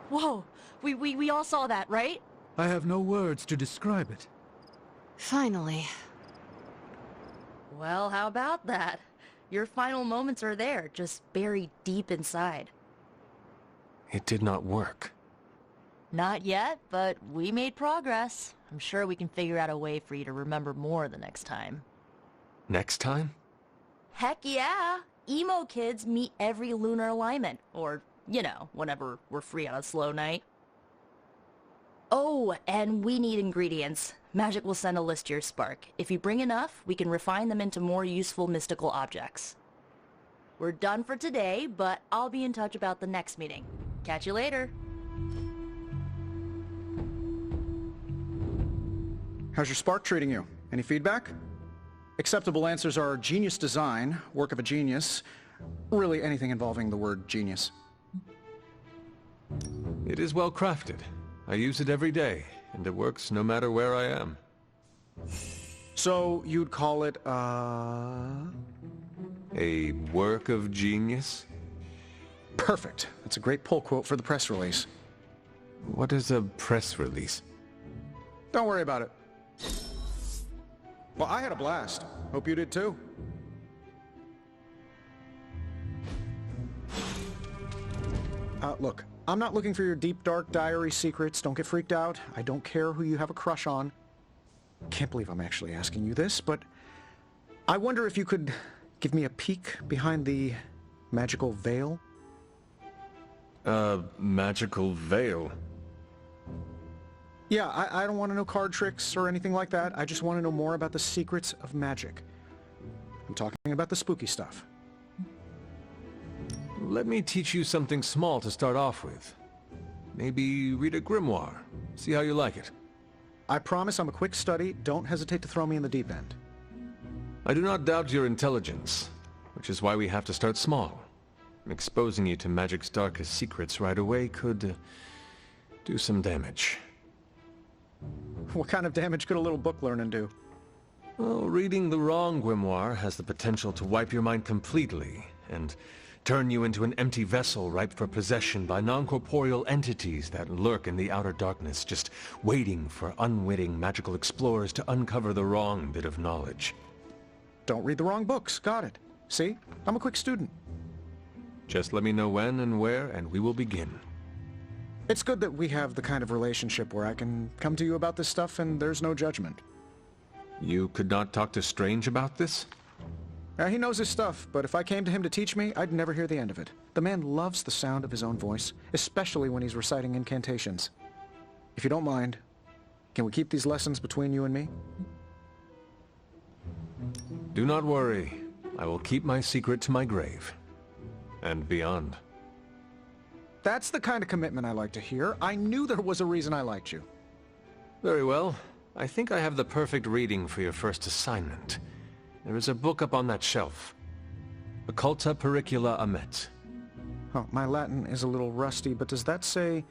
Whoa, we all saw that, right? I have no words to describe it. Finally. Well, how about that? Your final moments are there, just buried deep inside. It did not work. Not yet, but we made progress. I'm sure we can figure out a way for you to remember more the next time. Next time? Heck yeah! Emo kids meet every lunar alignment, or, you know, whenever we're free on a slow night. Oh, and we need ingredients. Magic will send a list to your spark. If you bring enough, we can refine them into more useful mystical objects. We're done for today, but I'll be in touch about the next meeting. Catch you later. How's your spark treating you? Any feedback? Acceptable answers are genius design, work of a genius, really anything involving the word genius. It is well crafted. I use it every day, and it works no matter where I am. So you'd call it, A work of genius? Perfect. That's a great pull quote for the press release. What is a press release? Don't worry about it. Well, I had a blast. Hope you did too. Look, I'm not looking for your deep, dark diary secrets. Don't get freaked out. I don't care who you have a crush on. Can't believe I'm actually asking you this, but I wonder if you could give me a peek behind the magical veil? Magical veil? Yeah, I don't want to know card tricks or anything like that. I just want to know more about the secrets of magic. I'm talking about the spooky stuff. Let me teach you something small to start off with. Maybe read a grimoire. See how you like it. I promise I'm a quick study. Don't hesitate to throw me in the deep end. I do not doubt your intelligence, which is why we have to start small. Exposing you to magic's darkest secrets right away could do some damage. What kind of damage could a little book learning do? Well, reading the wrong grimoire has the potential to wipe your mind completely, and turn you into an empty vessel ripe for possession by non-corporeal entities that lurk in the outer darkness, just waiting for unwitting magical explorers to uncover the wrong bit of knowledge. Don't read the wrong books. Got it. See? I'm a quick student. Just let me know when and where, and we will begin. It's good that we have the kind of relationship where I can come to you about this stuff and there's no judgment. You could not talk to Strange about this? He knows his stuff, but if I came to him to teach me, I'd never hear the end of it. The man loves the sound of his own voice, especially when he's reciting incantations. If you don't mind, can we keep these lessons between you and me? Do not worry. I will keep my secret to my grave. And beyond. That's the kind of commitment I like to hear. I knew there was a reason I liked you. Very well. I think I have the perfect reading for your first assignment. There is a book up on that shelf. Occulta Pericula Amet. Oh, my Latin is a little rusty, but does that say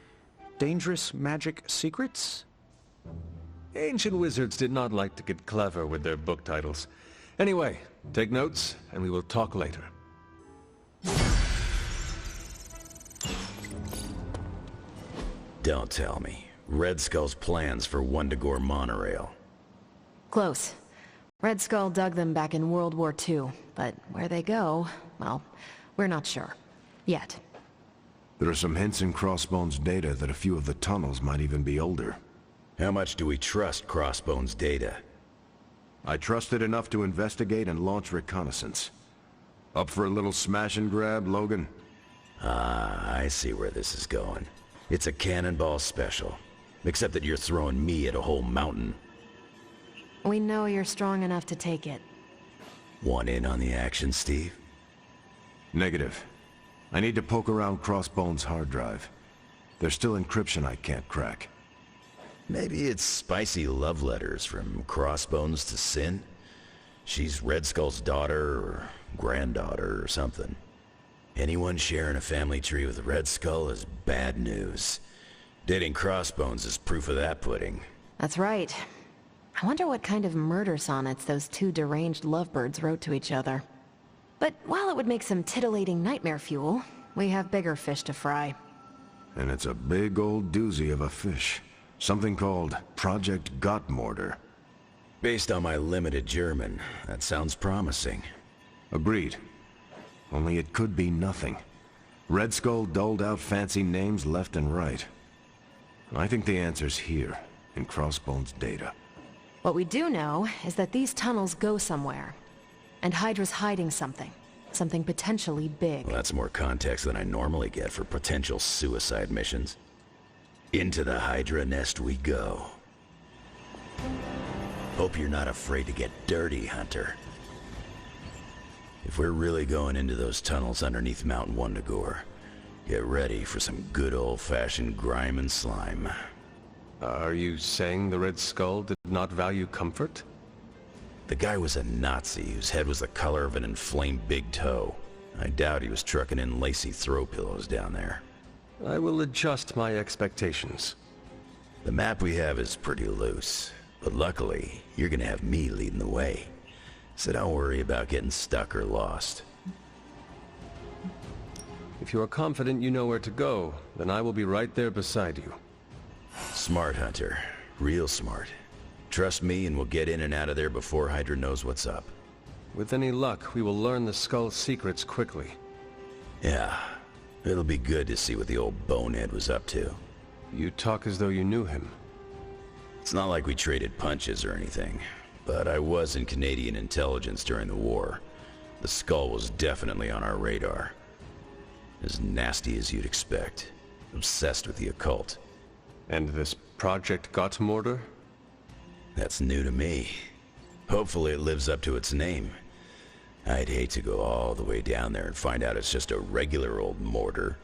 Dangerous Magic Secrets? Ancient wizards did not like to get clever with their book titles. Anyway, take notes, and we will talk later. Don't tell me. Red Skull's plans for Wundagore monorail. Close. Red Skull dug them back in World War II, but where they go, well, we're not sure. Yet. There are some hints in Crossbone's data that a few of the tunnels might even be older. How much do we trust Crossbone's data? I trust it enough to investigate and launch reconnaissance. Up for a little smash and grab, Logan? Ah, I see where this is going. It's a cannonball special. Except that you're throwing me at a whole mountain. We know you're strong enough to take it. Want in on the action, Steve? Negative. I need to poke around Crossbone's hard drive. There's still encryption I can't crack. Maybe it's spicy love letters from Crossbones to Sin? She's Red Skull's daughter or granddaughter or something. Anyone sharing a family tree with Red Skull is bad news. Dating Crossbones is proof of that pudding. That's right. I wonder what kind of murder sonnets those two deranged lovebirds wrote to each other. But while it would make some titillating nightmare fuel, we have bigger fish to fry. and it's a big old doozy of a fish. Something called Project Gottmortar. Based on my limited German, that sounds promising. Agreed. Only it could be nothing. Red Skull doled out fancy names left and right. I think the answer's here, in Crossbone's data. What we do know is that these tunnels go somewhere. And Hydra's hiding something. Something potentially big. Well, that's more context than I normally get for potential suicide missions. Into the Hydra nest we go. Hope you're not afraid to get dirty, Hunter. If we're really going into those tunnels underneath Mount Wundagore, get ready for some good old-fashioned grime and slime. Are you saying the Red Skull did not value comfort? The guy was a Nazi whose head was the color of an inflamed big toe. I doubt he was trucking in lacy throw pillows down there. I will adjust my expectations. The map we have is pretty loose, but luckily, you're gonna have me leading the way. So don't worry about getting stuck or lost. If you are confident you know where to go, then I will be right there beside you. Smart, Hunter. Real smart. Trust me and we'll get in and out of there before Hydra knows what's up. With any luck, we will learn the Skull's secrets quickly. Yeah. It'll be good to see what the old bonehead was up to. You talk as though you knew him. It's not like we traded punches or anything, but I was in Canadian intelligence during the war. The Skull was definitely on our radar. As nasty as you'd expect. Obsessed with the occult. And this Project Gottmortar? That's new to me. Hopefully it lives up to its name. I'd hate to go all the way down there and find out it's just a regular old mortar.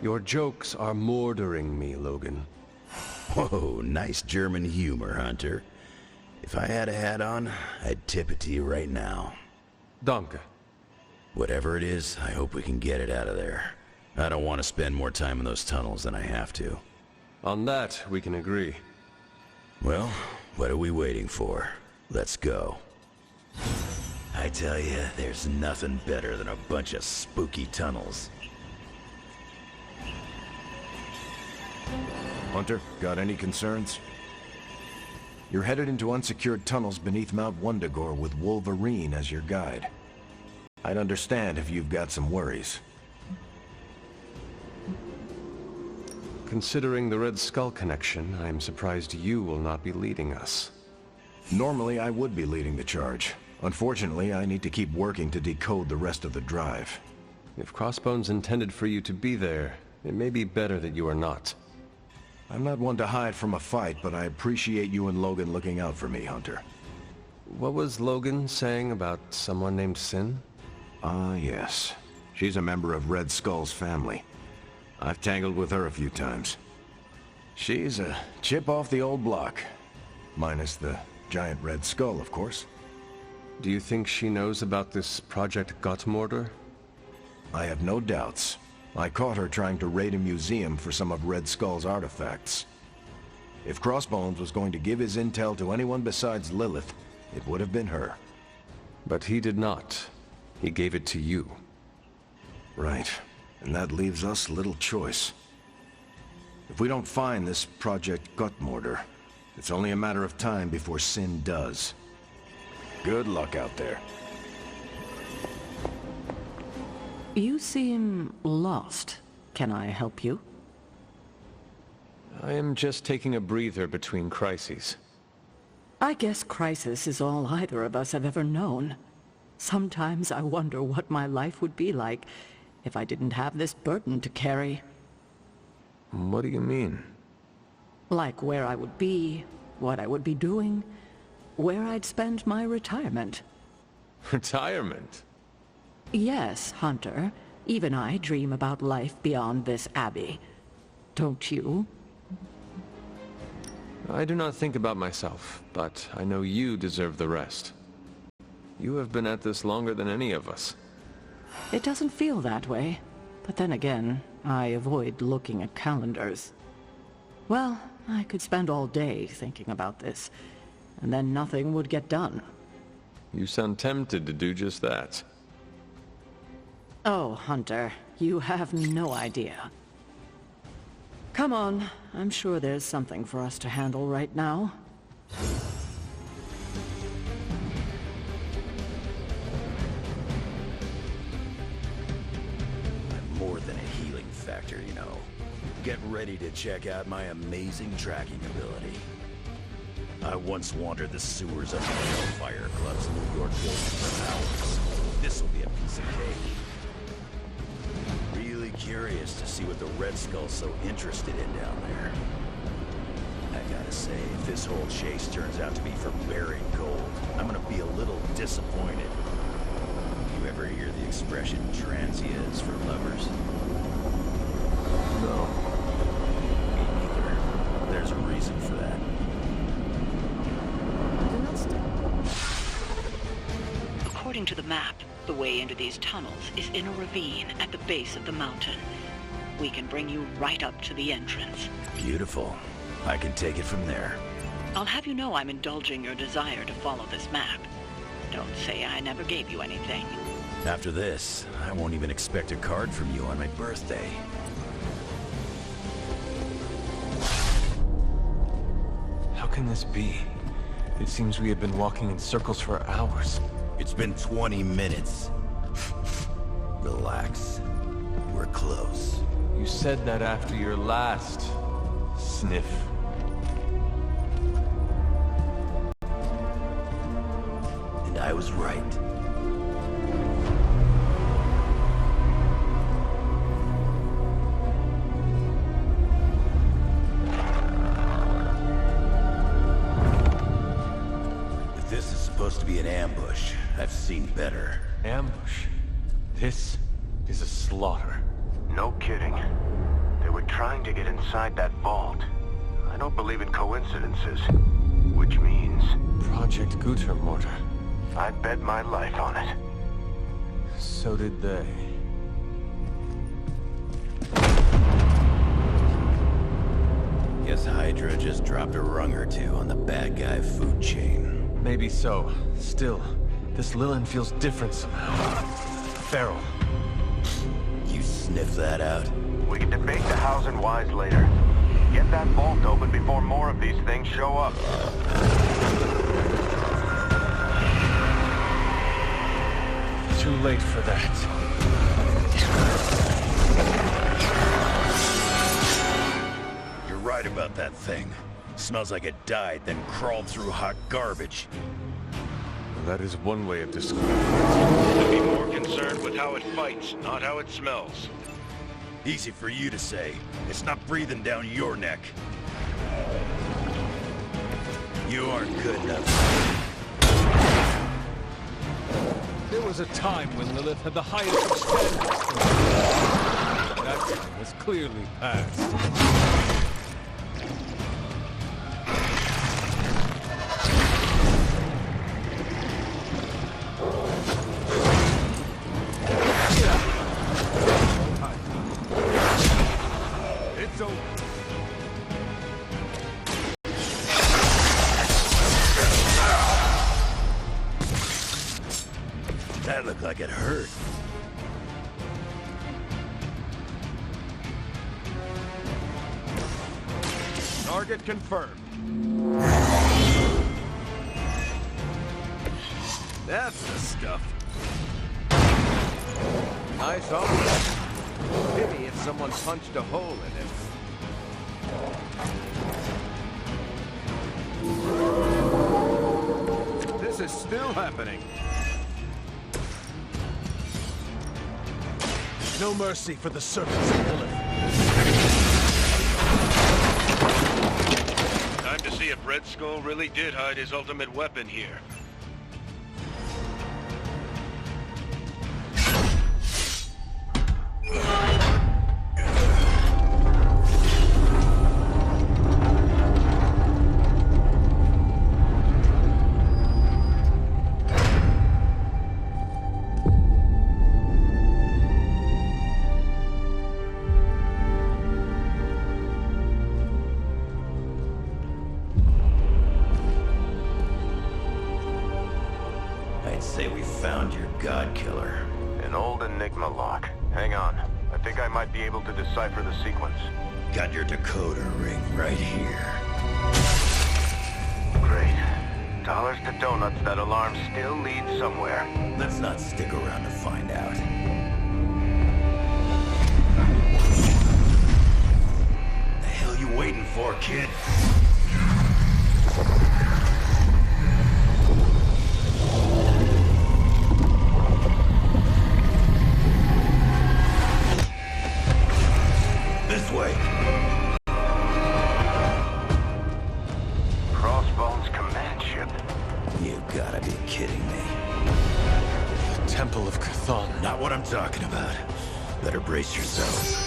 Your jokes are mordering me, Logan. Whoa, nice German humor, Hunter. If I had a hat on, I'd tip it to you right now. Danke. Whatever it is, I hope we can get it out of there. I don't want to spend more time in those tunnels than I have to. On that, we can agree. Well, what are we waiting for? Let's go. I tell you, there's nothing better than a bunch of spooky tunnels. Hunter, got any concerns? You're headed into unsecured tunnels beneath Mount Wundagore with Wolverine as your guide. I'd understand if you've got some worries. Considering the Red Skull connection, I'm surprised you will not be leading us. Normally, I would be leading the charge. Unfortunately, I need to keep working to decode the rest of the drive. If Crossbones intended for you to be there, it may be better that you are not. I'm not one to hide from a fight, but I appreciate you and Logan looking out for me, Hunter. What was Logan saying about someone named Sin? Ah, yes. She's a member of Red Skull's family. I've tangled with her a few times. She's a chip off the old block. Minus the giant Red Skull, of course. Do you think she knows about this Project Gottmortar? I have no doubts. I caught her trying to raid a museum for some of Red Skull's artifacts. If Crossbones was going to give his intel to anyone besides Lilith, it would have been her. But he did not. He gave it to you. Right. And that leaves us little choice. If we don't find this Project Gottmortar, it's only a matter of time before Sin does. Good luck out there. You seem lost. Can I help you? I am just taking a breather between crises. I guess crisis is all either of us have ever known. Sometimes I wonder what my life would be like if I didn't have this burden to carry. What do you mean? Like where I would be, what I would be doing, where I'd spend my retirement. Retirement? Yes, Hunter. Even I dream about life beyond this abbey. Don't you? I do not think about myself, but I know you deserve the rest. You have been at this longer than any of us. It doesn't feel that way. But then again, I avoid looking at calendars. Well, I could spend all day thinking about this, and then nothing would get done. You sound tempted to do just that. Oh, Hunter, you have no idea. Come on, I'm sure there's something for us to handle right now. I'm more than a healing factor, you know. Get ready to check out my amazing tracking ability. I once wandered the sewers of the Hellfire Club's New York building for hours. This'll be a piece of cake. Really curious to see what the Red Skull's so interested in down there. I gotta say, if this whole chase turns out to be for buried gold, I'm gonna be a little disappointed. You ever hear the expression transia is for lovers? No. Me neither. There's a reason for that. According to the map, the way into these tunnels is in a ravine at the base of the mountain. We can bring you right up to the entrance. Beautiful. I can take it from there. I'll have you know I'm indulging your desire to follow this map. Don't say I never gave you anything. After this, I won't even expect a card from you on my birthday. How can this be? It seems we have been walking in circles for hours. It's been 20 minutes. Relax. We're close. You said that after your last sniff. And I was right. If this is supposed to be an ambush, I've seen better. Ambush. This is a slaughter. No kidding. They were trying to get inside that vault. I don't believe in coincidences. Which means... Project Gutermortar. I bet my life on it. So did they. Guess Hydra just dropped a rung or two on the bad guy food chain. Maybe so. Still, this Lilin feels different somehow. Feral. You sniff that out? We can debate the hows and whys later. Get that vault open before more of these things show up. Too late for that. You're right about that thing. Smells like it died, then crawled through hot garbage. That is one way of describing it. To be more concerned with how it fights, not how it smells. Easy for you to say. It's not breathing down your neck. You aren't good enough. There was a time when Lilith had the highest of standards. That time has clearly passed. It's over. That looked like it hurt. Target confirmed. That's the stuff. Nice opening. Pity if someone punched a hole in it. This is still happening. No mercy for the servants of Lilith. Time to see if Red Skull really did hide his ultimate weapon here. I say we found your god killer. An old Enigma lock. Hang on. I think I might be able to decipher the sequence. Got your decoder ring right here. Great. Dollars to donuts, that alarm still leads somewhere. Let's not stick around to find out. The hell you waiting for, kid? This way. Crossbones command ship. You gotta be kidding me. The Temple of Chthon. Not what I'm talking about. Better brace yourselves.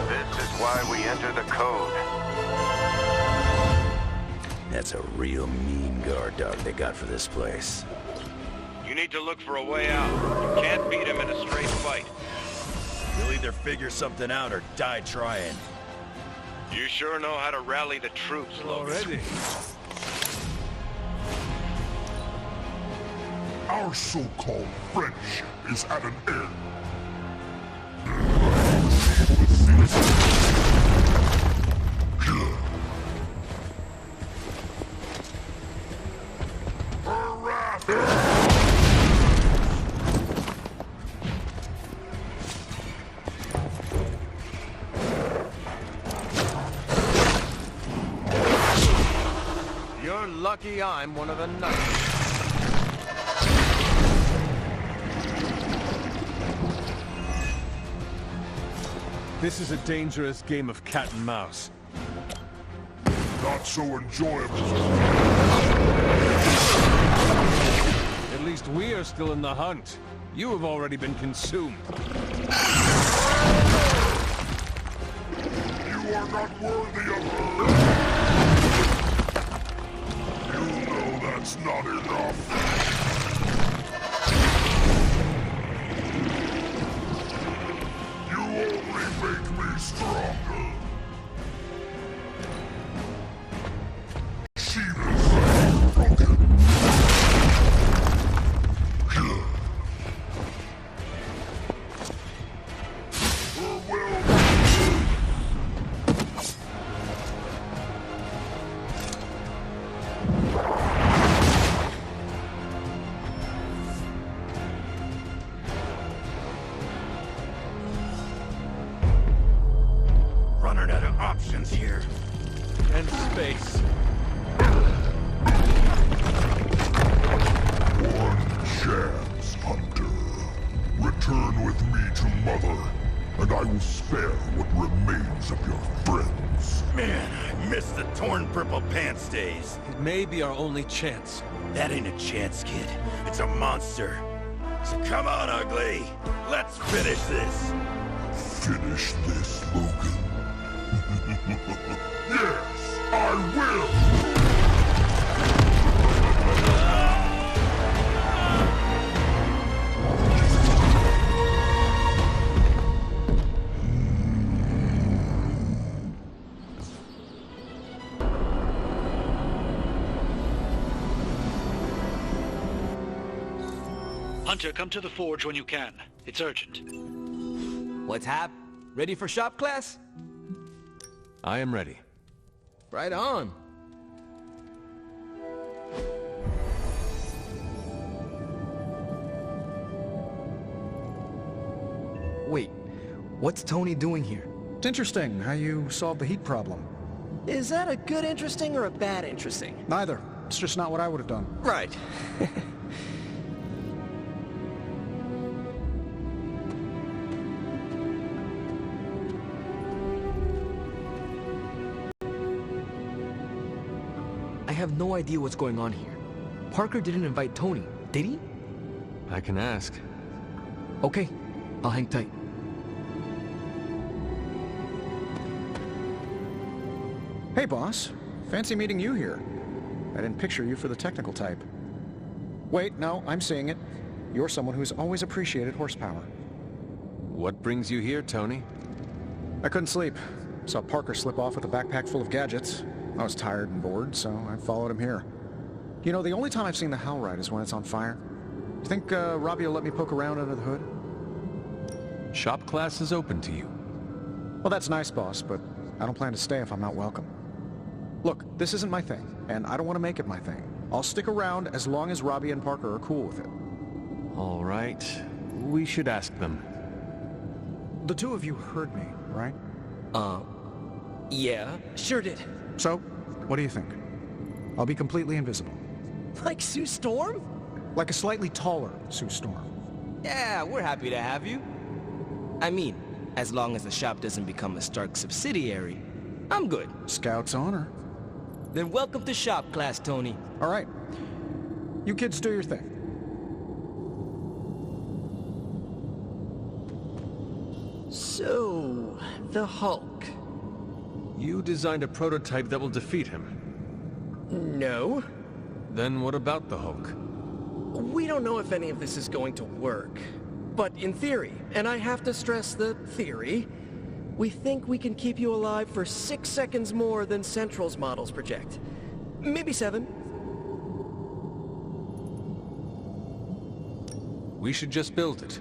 This is why we enter the code. That's a real mean guard dog they got for this place. You need to look for a way out. You can't beat him in a straight fight. You'll either figure something out or die trying. You sure know how to rally the troops, Logan. Already? Our so-called friendship is at an end. You're lucky I'm one of the knights. This is a dangerous game of cat and mouse. Not so enjoyable. At least we are still in the hunt. You have already been consumed. You are not worthy of her. You know that's not enough. You only make me stronger. She is broken. Her will. Running out of options here. And space. One chance, Hunter. Return with me to Mother, and I will spare what remains of your friends. Man, I miss the torn purple pants days. It may be our only chance. That ain't a chance, kid. It's a monster. So come on, ugly. Let's finish this. Finish this, Logan. Yes, I will! Hunter, come to the forge when you can. It's urgent. What's hap? Ready for shop class? I am ready. Right on. Wait, what's Tony doing here? It's interesting how you solved the heat problem. Is that a good interesting or a bad interesting? Neither. It's just not what I would have done. Right. I have no idea what's going on here. Parker didn't invite Tony, did he? I can ask. Okay, I'll hang tight. Hey, boss. Fancy meeting you here. I didn't picture you for the technical type. Wait, no, I'm seeing it. You're someone who's always appreciated horsepower. What brings you here, Tony? I couldn't sleep. Saw Parker slip off with a backpack full of gadgets. I was tired and bored, so I followed him here. You know, the only time I've seen the Hellride is when it's on fire. You think Robbie will let me poke around under the hood? Shop class is open to you. Well, that's nice, boss, but I don't plan to stay if I'm not welcome. Look, this isn't my thing, and I don't want to make it my thing. I'll stick around as long as Robbie and Parker are cool with it. All right. We should ask them. The two of you heard me, right? Yeah, sure did. So, what do you think? I'll be completely invisible. Like Sue Storm? Like a slightly taller Sue Storm. Yeah, we're happy to have you. I mean, as long as the shop doesn't become a Stark subsidiary, I'm good. Scout's honor. Then welcome to shop class, Tony. All right. You kids do your thing. So, the Hulk. You designed a prototype that will defeat him. No. Then what about the Hulk? We don't know if any of this is going to work. But in theory, and I have to stress the theory, we think we can keep you alive for 6 seconds more than Central's models project. Maybe 7. We should just build it.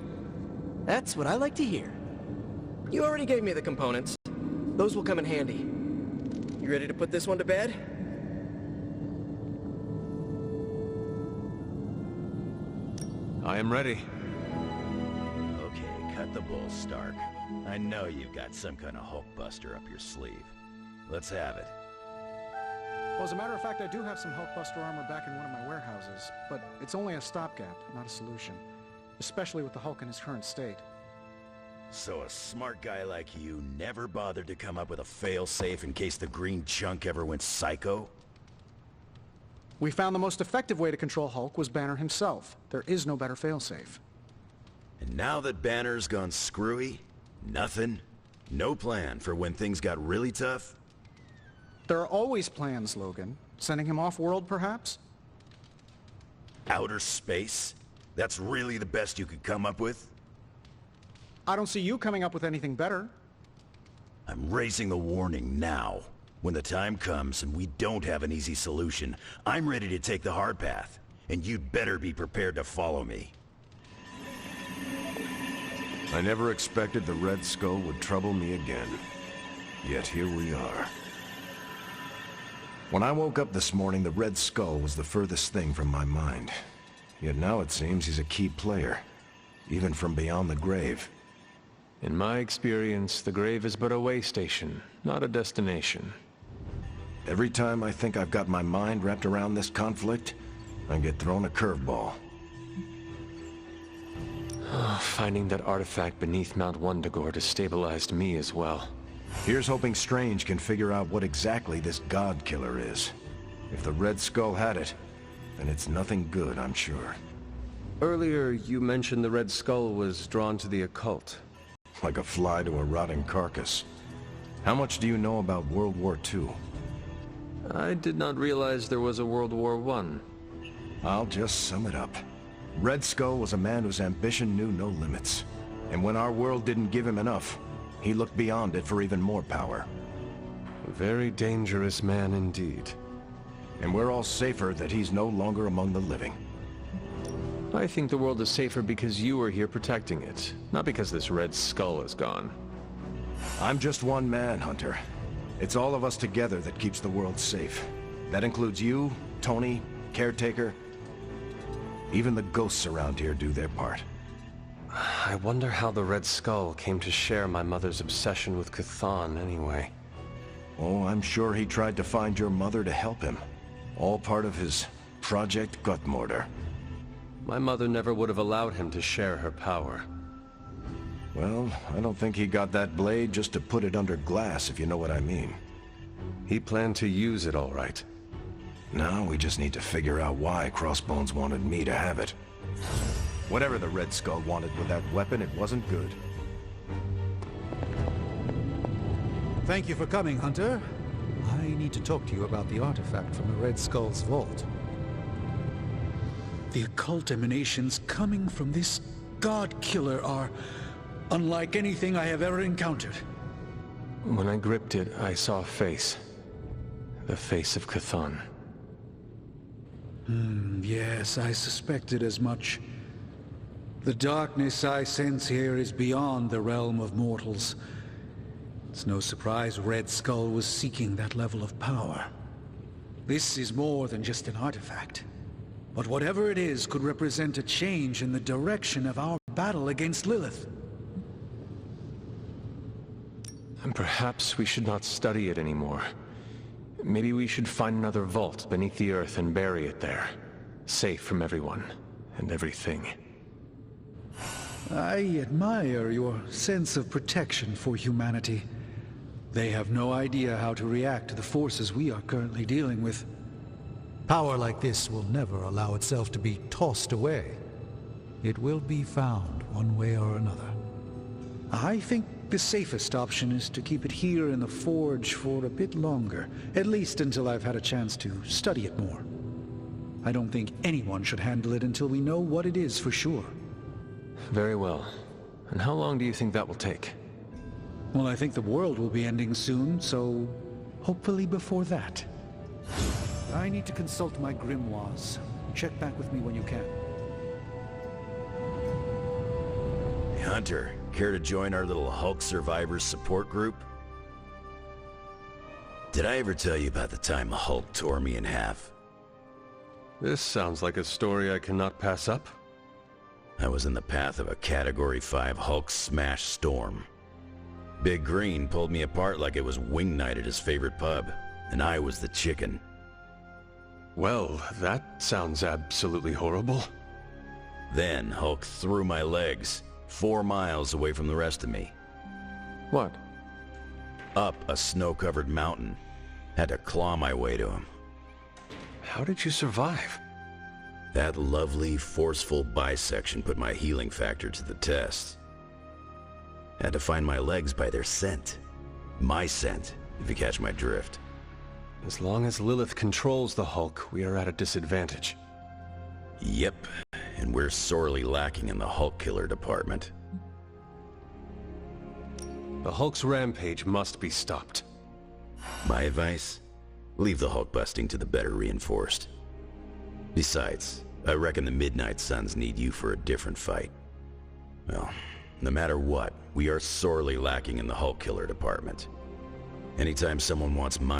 That's what I like to hear. You already gave me the components. Those will come in handy. You ready to put this one to bed? I am ready. Okay, cut the bull, Stark. I know you've got some kind of Hulkbuster up your sleeve. Let's have it. Well, as a matter of fact, I do have some Hulkbuster armor back in one of my warehouses, but it's only a stopgap, not a solution. Especially with the Hulk in his current state. So a smart guy like you never bothered to come up with a fail-safe in case the green chunk ever went psycho? We found the most effective way to control Hulk was Banner himself. There is no better failsafe. And now that Banner's gone screwy, nothing? No plan for when things got really tough? There are always plans, Logan. Sending him off-world, perhaps? Outer space? That's really the best you could come up with? I don't see you coming up with anything better. I'm raising the warning now. When the time comes and we don't have an easy solution, I'm ready to take the hard path. And you'd better be prepared to follow me. I never expected the Red Skull would trouble me again. Yet here we are. When I woke up this morning, the Red Skull was the furthest thing from my mind. Yet now it seems he's a key player, even from beyond the grave. In my experience, the grave is but a way station, not a destination. Every time I think I've got my mind wrapped around this conflict, I get thrown a curveball. Finding that artifact beneath Mount Wundagore destabilized me as well. Here's hoping Strange can figure out what exactly this God Killer is. If the Red Skull had it, then it's nothing good, I'm sure. Earlier, you mentioned the Red Skull was drawn to the occult. Like a fly to a rotting carcass. How much do you know about World War II? I did not realize there was a World War I. I'll just sum it up. Red Skull was a man whose ambition knew no limits. And when our world didn't give him enough, he looked beyond it for even more power. A very dangerous man indeed. And we're all safer that he's no longer among the living. I think the world is safer because you are here protecting it, not because this Red Skull is gone. I'm just one man, Hunter. It's all of us together that keeps the world safe. That includes you, Tony, Caretaker. Even the ghosts around here do their part. I wonder how the Red Skull came to share my mother's obsession with Chthon anyway. Oh, I'm sure he tried to find your mother to help him. All part of his Project Gutmortar. My mother never would have allowed him to share her power. Well, I don't think he got that blade just to put it under glass, if you know what I mean. He planned to use it all right. Now we just need to figure out why Crossbones wanted me to have it. Whatever the Red Skull wanted with that weapon, it wasn't good. Thank you for coming, Hunter. I need to talk to you about the artifact from the Red Skull's vault. The occult emanations coming from this God Killer are unlike anything I have ever encountered. When I gripped it, I saw a face. The face of Chthon. Yes, I suspected as much. The darkness I sense here is beyond the realm of mortals. It's no surprise Red Skull was seeking that level of power. This is more than just an artifact. But whatever it is could represent a change in the direction of our battle against Lilith. And perhaps we should not study it anymore. Maybe we should find another vault beneath the earth and bury it there. Safe from everyone and everything. I admire your sense of protection for humanity. They have no idea how to react to the forces we are currently dealing with. Power like this will never allow itself to be tossed away. It will be found one way or another. I think the safest option is to keep it here in the forge for a bit longer, at least until I've had a chance to study it more. I don't think anyone should handle it until we know what it is for sure. Very well. And how long do you think that will take? Well, I think the world will be ending soon, so hopefully before that. I need to consult my grimoires. Check back with me when you can. Hey, Hunter, care to join our little Hulk survivors support group? Did I ever tell you about the time the Hulk tore me in half? This sounds like a story I cannot pass up. I was in the path of a Category 5 Hulk smash storm. Big Green pulled me apart like it was wing night at his favorite pub, and I was the chicken. Well, that sounds absolutely horrible. Then Hulk threw my legs 4 miles away from the rest of me. What? Up a snow-covered mountain. Had to claw my way to him. How did you survive? That lovely, forceful bisection put my healing factor to the test. Had to find my legs by their scent. My scent, if you catch my drift. As long as Lilith controls the Hulk, we are at a disadvantage. Yep, and we're sorely lacking in the Hulk killer department. The Hulk's rampage must be stopped. My advice? Leave the Hulk busting to the better reinforced. Besides, I reckon the Midnight Suns need you for a different fight. Well, no matter what, we are sorely lacking in the Hulk killer department. Anytime someone wants my